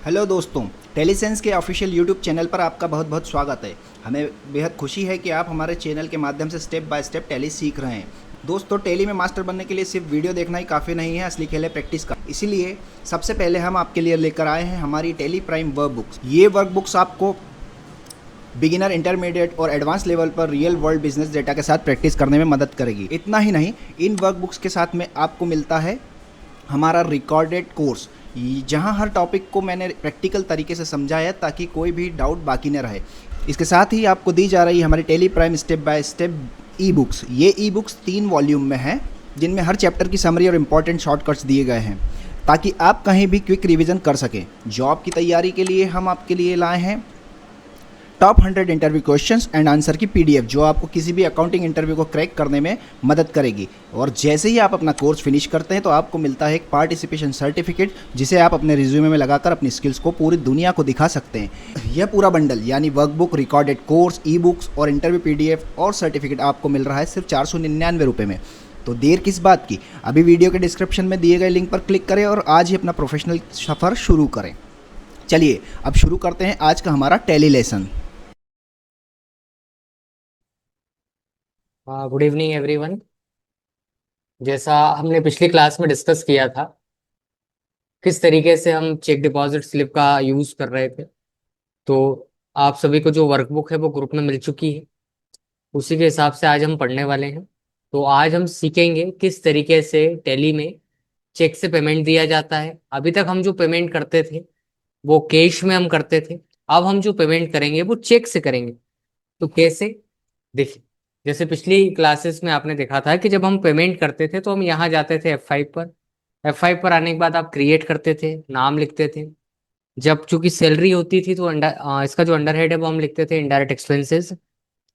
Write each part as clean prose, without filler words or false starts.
Hello दोस्तों, टेलीसेंस के official YouTube channel पर आपका बहुत बहुत स्वागत है। हमें बेहद खुशी है कि आप हमारे चैनल के माध्यम से स्टेप बाय स्टेप टैली सीख रहे हैं। दोस्तों, टैली में मास्टर बनने के लिए सिर्फ वीडियो देखना ही काफ़ी नहीं है, असली खेल है प्रैक्टिस का। इसीलिए सबसे पहले हम आपके लिए लेकर आए हैं हमारी टैली प्राइम वर्क बुक्स। ये वर्क बुक्स आपको बिगिनर, इंटरमीडिएट और एडवांस लेवल पर रियल वर्ल्ड बिजनेस डेटा के साथ प्रैक्टिस करने में मदद करेगी। इतना ही नहीं, इन वर्क बुक्स के साथ में आपको मिलता है हमारा रिकॉर्डेड कोर्स, जहां हर टॉपिक को मैंने प्रैक्टिकल तरीके से समझाया ताकि कोई भी डाउट बाकी न रहे। इसके साथ ही आपको दी जा रही है हमारी Tally Prime step by step e books. ये ई बुक्स 3 वॉल्यूम में हैं, जिनमें हर चैप्टर की समरी और इम्पॉर्टेंट शॉर्टकट्स दिए गए हैं ताकि आप कहीं भी क्विक रिवीजन कर सकें। जॉब की तैयारी के लिए हम आपके लिए लाए हैं top 100 interview questions and answer की पीडीएफ, जो आपको किसी भी अकाउंटिंग इंटरव्यू को क्रैक करने में मदद करेगी। और जैसे ही आप अपना कोर्स फिनिश करते हैं तो आपको मिलता है एक पार्टिसिपेशन सर्टिफिकेट, जिसे आप अपने रिज्यूमे में लगाकर अपनी स्किल्स को पूरी दुनिया को दिखा सकते हैं। यह पूरा बंडल यानी workbook, recorded course, e books और इंटरव्यू पीडीएफ और सर्टिफिकेट आपको मिल रहा है सिर्फ 499 रुपये में। तो देर किस बात की, अभी वीडियो के डिस्क्रिप्शन में दिए गए लिंक पर क्लिक करें और आज ही अपना प्रोफेशनल सफ़र शुरू करें। चलिए अब शुरू करते हैं आज का हमारा tally lesson. Good evening everyone. जैसा हमने पिछली क्लास में डिस्कस किया था किस तरीके से हम चेक डिपॉजिट स्लिप का यूज़ कर रहे थे, तो आप सभी को जो वर्कबुक है वो ग्रुप में मिल चुकी है। उसी के हिसाब से आज हम पढ़ने वाले हैं। तो आज हम सीखेंगे किस तरीके से टैली में चेक से पेमेंट दिया जाता है। अभी तक हम जो पेमेंट करते थे वो कैश में हम करते थे, अब हम जो पेमेंट करेंगे वो चेक से करेंगे। तो कैसे, देखिए, जैसे पिछली क्लासेस में आपने देखा था कि जब हम पेमेंट करते थे तो हम यहाँ जाते थे F5 पर। F5 पर आने के बाद आप क्रिएट करते थे, नाम लिखते थे। जब चूंकि सैलरी होती थी तो इसका जो अंडर हेड है वो हम लिखते थे इनडायरेक्ट एक्सपेंसेस।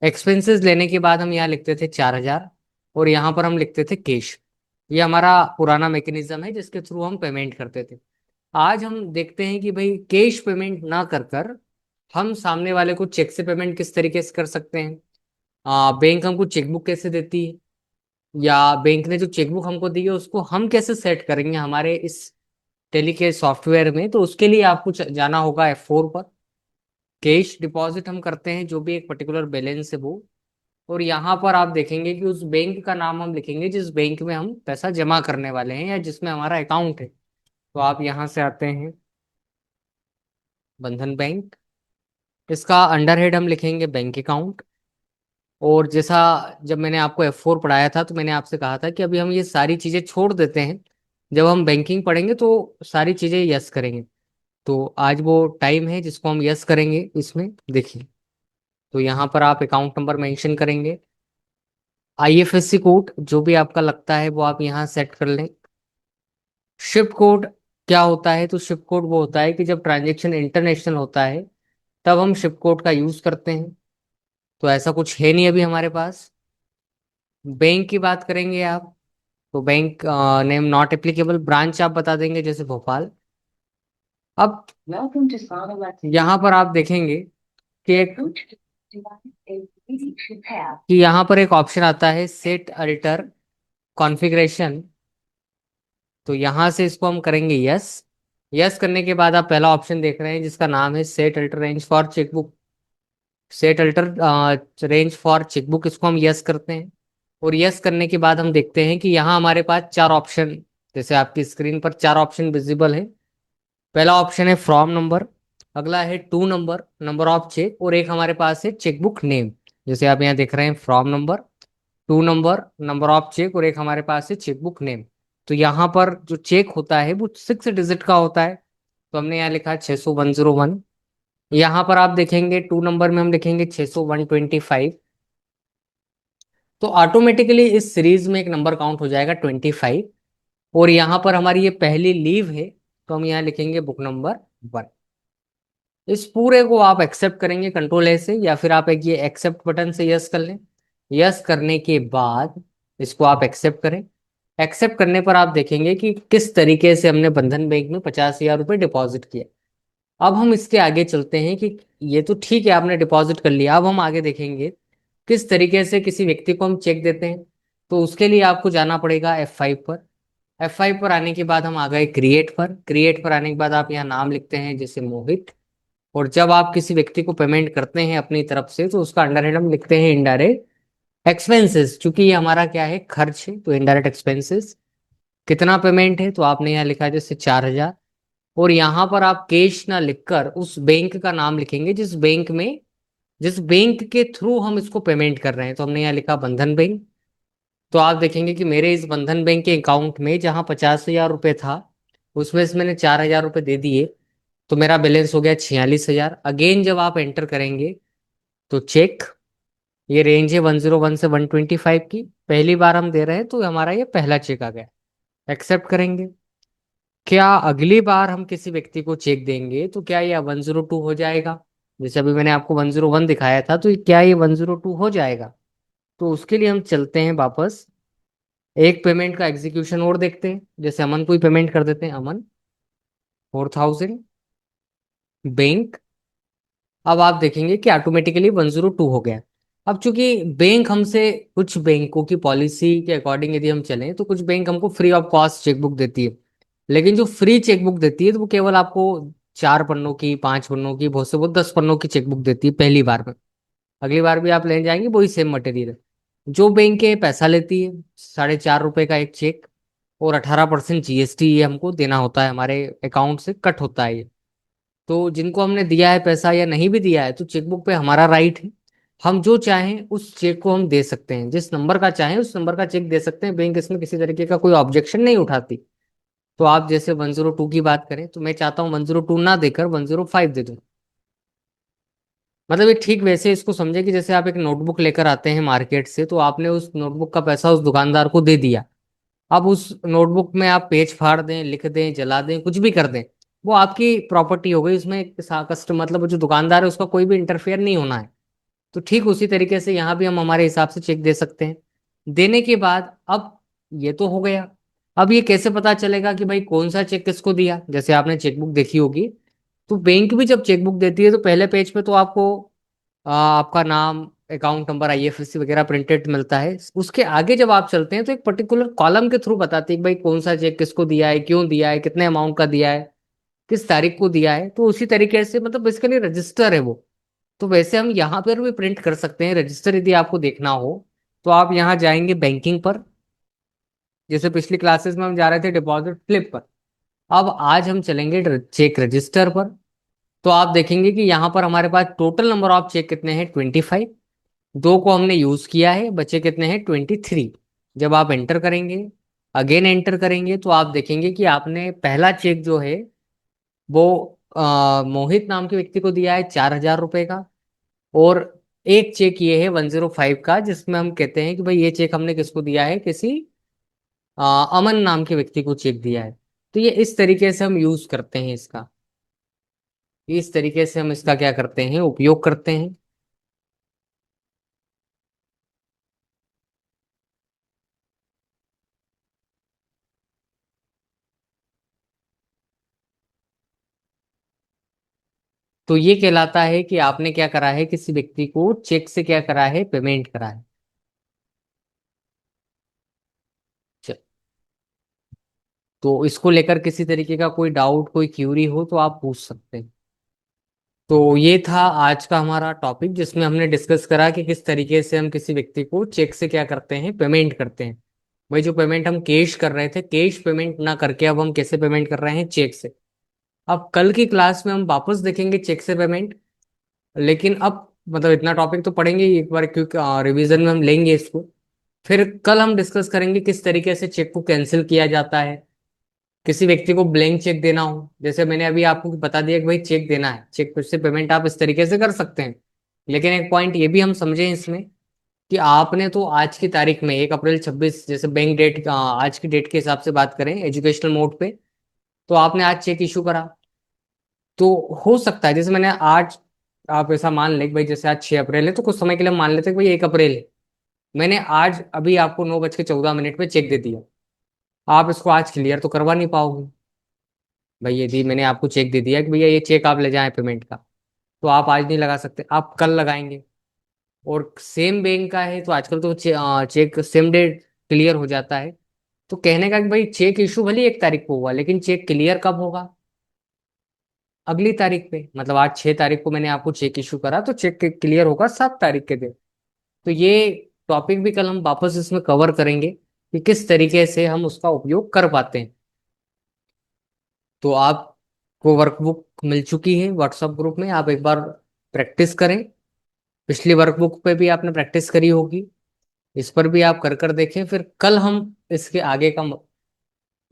एक्सपेंसेस लेने के बाद हम यहाँ लिखते थे 4,000 और यहाँ पर हम लिखते थे कैश। ये हमारा पुराना मैकेनिज्म है जिसके थ्रू हम पेमेंट करते थे। आज हम देखते हैं कि भाई कैश पेमेंट ना कर कर हम सामने वाले को चेक से पेमेंट किस तरीके से कर सकते हैं। बैंक हमको चेकबुक कैसे देती है, या बैंक ने जो चेकबुक हमको दी है उसको हम कैसे सेट करेंगे हमारे इस टेली के सॉफ्टवेयर में। तो उसके लिए आपको जाना होगा F4 पर। कैश डिपॉजिट हम करते हैं जो भी एक पर्टिकुलर बैलेंस है वो, और यहाँ पर आप देखेंगे कि उस बैंक का नाम हम लिखेंगे जिस बैंक में हम पैसा जमा करने वाले हैं या जिसमें हमारा अकाउंट है। तो आप यहाँ से आते हैं बंधन बैंक, इसका अंडर हेड हम लिखेंगे बैंक अकाउंट। और जैसा जब मैंने आपको F4 पढ़ाया था तो मैंने आपसे कहा था कि अभी हम ये सारी चीज़ें छोड़ देते हैं, जब हम बैंकिंग पढ़ेंगे तो सारी चीज़ें यस करेंगे। तो आज वो टाइम है जिसको हम यस करेंगे। इसमें देखिए, तो यहाँ पर आप अकाउंट नंबर मेंशन करेंगे, IFSC कोड जो भी आपका लगता है वो आप यहाँ सेट कर लें। शिफ्ट कोड क्या होता है, तो शिफ्ट कोड वो होता है कि जब ट्रांजेक्शन इंटरनेशनल होता है तब हम शिफ्ट कोड का यूज़ करते हैं। तो ऐसा कुछ है नहीं अभी हमारे पास। बैंक की बात करेंगे आप, तो bank name not applicable, branch आप बता देंगे जैसे भोपाल। अब यहाँ पर आप देखेंगे कि एक कि यहाँ पर एक ऑप्शन आता है सेट अल्टर कॉन्फ़िगरेशन। तो यहाँ से इसको हम करेंगे यस। यस करने के बाद आप पहला ऑप्शन देख रहे हैं जिसका नाम है set alter range for chequebook. Set alter range for chequebook, इसको हम यस करते हैं। और यस करने के बाद हम देखते हैं कि यहाँ हमारे पास 4 ऑप्शन, जैसे आपकी स्क्रीन पर 4 ऑप्शन विजिबल है। पहला ऑप्शन है फ्रॉम नंबर, अगला है to number, number of check, और एक हमारे पास है चेकबुक नेम। जैसे आप यहाँ देख रहे हैं from number, to number, number of check, और एक हमारे पास है चेकबुक नेम। तो यहाँ पर जो चेक होता है वो 6 डिजिट का होता है, तो हमने यहाँ लिखा 600-101। यहाँ पर आप देखेंगे टू नंबर में हम लिखेंगे 600-125। तो ऑटोमेटिकली इस सीरीज में एक नंबर काउंट हो जाएगा 25। और यहाँ पर हमारी ये पहली लीव है तो हम यहाँ लिखेंगे बुक नंबर 1। इस पूरे को आप एक्सेप्ट करेंगे कंट्रोल से, या फिर आप एक ये एक्सेप्ट बटन से यस कर लें। यस करने के बाद इसको आप एक्सेप्ट करें। एक्सेप्ट करने पर आप देखेंगे कि किस तरीके से हमने बंधन बैंक में 50,000 रुपये डिपॉजिट किया। अब हम इसके आगे चलते हैं कि ये तो ठीक है आपने डिपॉजिट कर लिया, अब हम आगे देखेंगे किस तरीके से किसी व्यक्ति को हम चेक देते हैं। तो उसके लिए आपको जाना पड़ेगा F5 पर। F5 पर आने के बाद हम आ गए क्रिएट पर। क्रिएट पर आने के बाद आप यहाँ नाम लिखते हैं जैसे मोहित। और जब आप किसी व्यक्ति को पेमेंट करते हैं अपनी तरफ से तो उसका अंडर हम लिखते हैं इनडायरेक्ट एक्सपेंसेस, क्योंकि ये हमारा क्या है, खर्च है, तो इनडायरेक्ट एक्सपेंसेस। कितना पेमेंट है तो आपने यहाँ लिखा है जैसे 4,000। और यहाँ पर आप कैश ना लिखकर उस बैंक का नाम लिखेंगे जिस बैंक के थ्रू हम इसको पेमेंट कर रहे हैं। तो हमने यहाँ लिखा बंधन बैंक। तो आप देखेंगे कि मेरे इस बंधन बैंक के अकाउंट में जहाँ 50,000 रुपये था उसमें से मैंने 4,000 रुपये दे दिए, तो मेरा बैलेंस हो गया 46,000। अगेन जब आप एंटर करेंगे तो चेक, ये रेंज है 101 से 125 की, पहली बार हम दे रहे हैं तो हमारा ये पहला चेक आ गया। एक्सेप्ट करेंगे। क्या अगली बार हम किसी व्यक्ति को चेक देंगे तो क्या ये 102 हो जाएगा? जैसे अभी मैंने आपको 101 दिखाया था, तो क्या ये 102 हो जाएगा? तो उसके लिए हम चलते हैं वापस, एक पेमेंट का एग्जीक्यूशन और देखते हैं। जैसे अमन को ही पेमेंट कर देते हैं, अमन 4,000 बैंक। अब आप देखेंगे कि ऑटोमेटिकली 102 हो गया। अब चूंकि बैंक हमसे, कुछ बैंकों की पॉलिसी के अकॉर्डिंग यदि हम चलें तो कुछ बैंक हमको फ्री ऑफ कॉस्ट चेकबुक देती है। लेकिन जो फ्री चेकबुक देती है तो वो केवल आपको 4 पन्नों की, 5 पन्नों की, बहुत से बहुत 10 पन्नों की चेकबुक देती है पहली बार में। अगली बार भी आप लेने जाएंगे वही सेम मटेरियल है। जो बैंक के पैसा लेती है 4.5 रुपए का एक चेक, और 18% जीएसटी ये हमको देना होता है, हमारे अकाउंट से कट होता है ये। तो जिनको हमने दिया है पैसा या नहीं भी दिया है तो चेकबुक पे हमारा राइट है, हम जो चाहें उस चेक को हम दे सकते हैं, जिस नंबर का चाहें उस नंबर का चेक दे सकते हैं। बैंक इसमें किसी तरीके का कोई ऑब्जेक्शन नहीं उठाती। तो आप जैसे 102 की बात करें तो मैं चाहता हूँ 102 ना देकर 105 दे दूं। मतलब ये ठीक वैसे इसको समझे कि जैसे आप एक नोटबुक लेकर आते हैं मार्केट से, तो आपने उस नोटबुक का पैसा उस दुकानदार को दे दिया। अब उस नोटबुक में आप पेज फाड़ दें, लिख दें, जला दें, कुछ भी कर दें, वो आपकी प्रॉपर्टी हो गई। उसमें कस्टमर मतलब जो दुकानदार है उसका कोई भी इंटरफेयर नहीं होना है। तो ठीक उसी तरीके से यहाँ भी हम हमारे हिसाब से चेक दे सकते हैं। देने के बाद अब ये तो हो गया। अब ये कैसे पता चलेगा कि भाई कौन सा चेक किसको दिया? जैसे आपने चेकबुक देखी होगी, तो बैंक भी जब चेकबुक देती है तो पहले पेज पे तो आपको आपका नाम, अकाउंट नंबर, आईएफएससी वगैरह प्रिंटेड मिलता है। उसके आगे जब आप चलते हैं तो एक पर्टिकुलर कॉलम के थ्रू बताती है कि भाई कौन सा चेक किसको दिया है, क्यों दिया है, कितने अमाउंट का दिया है, किस तारीख को दिया है। तो उसी तरीके से मतलब बेसिकली रजिस्टर है वो। तो वैसे हम यहाँ पर भी प्रिंट कर सकते हैं रजिस्टर, यदि आपको देखना हो तो आप यहाँ जाएंगे बैंकिंग पर। जैसे पिछली क्लासेस में हम जा रहे थे डिपॉजिट स्लिप पर, अब आज हम चलेंगे चेक रजिस्टर पर। तो आप देखेंगे कि यहाँ पर हमारे पास टोटल नंबर ऑफ चेक कितने हैं, 25। दो को हमने यूज किया है, बचे कितने हैं, 23। जब आप एंटर करेंगे, अगेन एंटर करेंगे, तो आप देखेंगे कि आपने पहला चेक जो है वो मोहित नाम के व्यक्ति को दिया है 4,000 रुपए का। और एक चेक ये है 105 का, जिसमें हम कहते हैं कि भाई ये चेक हमने किसको दिया है, किसी अमन नाम के व्यक्ति को चेक दिया है। तो ये इस तरीके से हम यूज करते हैं इसका, इस तरीके से हम इसका क्या करते हैं, उपयोग करते हैं। तो ये कहलाता है कि आपने क्या करा है, किसी व्यक्ति को चेक से क्या करा है, पेमेंट करा है। च- तो इसको लेकर किसी तरीके का कोई डाउट, कोई क्यूरी हो तो आप पूछ सकते हैं। तो ये था आज का हमारा टॉपिक, जिसमें हमने डिस्कस करा कि किस तरीके से हम किसी व्यक्ति को चेक से क्या करते हैं, पेमेंट करते हैं। वही जो पेमेंट हम कैश कर रहे थे, कैश पेमेंट ना करके अब हम कैसे पेमेंट कर रहे हैं, चेक से। अब कल की क्लास में हम वापस देखेंगे चेक से पेमेंट। लेकिन अब मतलब इतना टॉपिक तो पढ़ेंगे ही एक बार, क्योंकि रिवीजन में हम लेंगे इसको। फिर कल हम डिस्कस करेंगे किस तरीके से चेक को कैंसिल किया जाता है। किसी व्यक्ति को ब्लैंक चेक देना हो, जैसे मैंने अभी आपको बता दिया कि भाई चेक देना है, चेक से पेमेंट आप इस तरीके से कर सकते हैं। लेकिन एक पॉइंट ये भी हम समझें इसमें कि आपने तो आज की तारीख में 1 अप्रैल 26, जैसे बैंक डेट आज की डेट के हिसाब से बात करें एजुकेशनल मोड पे, तो आपने आज चेक इशू करा। तो हो सकता है जैसे मैंने आज, आप ऐसा मान लें कि भाई जैसे आज 6 अप्रैल है, तो कुछ समय के लिए हम मान लेते हैं कि भाई 1 अप्रैल है। मैंने आज अभी आपको 9:14 पे चेक दे दिया, आप इसको आज क्लियर तो करवा नहीं पाओगे। भाई यदि मैंने आपको चेक दे दिया कि भैया ये चेक आप ले जाएं पेमेंट का, तो आप आज नहीं लगा सकते, आप कल लगाएंगे। और सेम बैंक का है तो आजकल तो चेक सेम डे क्लियर हो जाता है। तो कहने का कि भाई चेक इशू भले 1 तारीख को हुआ, लेकिन चेक क्लियर कब होगा? अगली तारीख पे। मतलब आज 6 तारीख को मैंने आपको चेक इशू करा, तो चेक क्लियर होगा 7 तारीख के दिन। तो ये टॉपिक भी कल हम वापस इसमें कवर करेंगे कि किस तरीके से हम उसका उपयोग कर पाते हैं। तो आपको वर्कबुक मिल चुकी है व्हाट्सएप ग्रुप में, आप एक बार प्रैक्टिस करें। पिछली वर्कबुक पे भी आपने प्रैक्टिस करी होगी, इस पर भी आप कर कर देखें। फिर कल हम इसके आगे का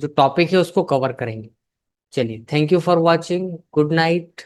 जो टॉपिक है उसको कवर करेंगे। चलिए, thank you for watching, good night.